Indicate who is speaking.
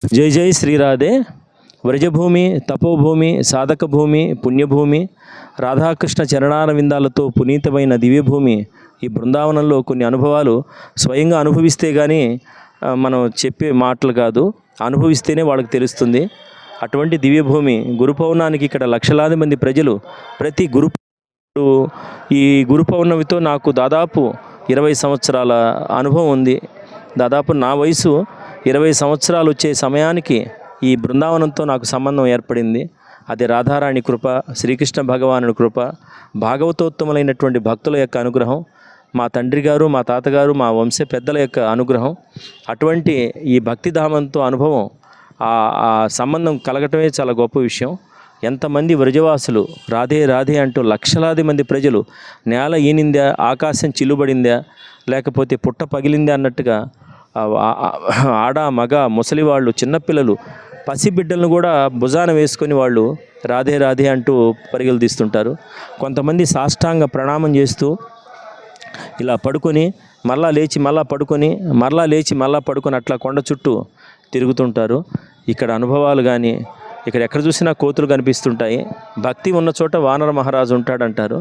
Speaker 1: జై జై శ్రీరాధే. వ్రజభూమి, తపోభూమి, సాధక భూమి, పుణ్యభూమి, రాధాకృష్ణ చరణార విందాలతో పునీతమైన దివ్యభూమి. ఈ బృందావనంలో కొన్ని అనుభవాలు స్వయంగా అనుభవిస్తే కానీ మనం చెప్పే మాటలు కాదు, అనుభవిస్తేనే వాళ్ళకి తెలుస్తుంది. అటువంటి దివ్యభూమి గురు పౌర్ణానికి ఇక్కడ లక్షలాది మంది ప్రజలు ప్రతి ఈ గురు పౌర్ణమితో నాకు దాదాపు 20 సంవత్సరాల అనుభవం ఉంది. దాదాపు నా వయసు 20 సంవత్సరాలు వచ్చే సమయానికి ఈ బృందావనంతో నాకు సంబంధం ఏర్పడింది. అది రాధారాణి కృప, శ్రీకృష్ణ భగవానుడి కృప, భాగవతోత్తములైనటువంటి భక్తుల యొక్క అనుగ్రహం, మా తండ్రి గారు, మా తాతగారు, మా వంశ పెద్దల యొక్క అనుగ్రహం. అటువంటి ఈ భక్తిధామంతో అనుభవం, ఆ సంబంధం కలగటమే చాలా గొప్ప విషయం. ఎంతమంది వ్రజవాసులు రాధే రాధే అంటూ లక్షలాది మంది ప్రజలు, నేల ఈనిందా, ఆకాశం చిల్లుబడిందా, లేకపోతే పుట్ట పగిలిందా అన్నట్టుగా ఆడ మగ ముసలివాళ్ళు, చిన్నపిల్లలు, పసిబిడ్డలను కూడా భుజాన వేసుకొని వాళ్ళు రాధే రాధే అంటూ పరుగులు తీస్తుంటారు. కొంతమంది సాష్టాంగ ప్రణామం చేస్తూ ఇలా పడుకొని మళ్ళా లేచి మళ్ళా పడుకొని, మళ్ళా లేచి మళ్ళా పడుకొని అట్లా కొండ చుట్టూ తిరుగుతుంటారు. ఇక్కడ అనుభవాలు కానీ, ఇక్కడ ఎక్కడ చూసినా కోతులు కనిపిస్తుంటాయి. భక్తి ఉన్న చోట వానర మహారాజు ఉంటాడంటారు.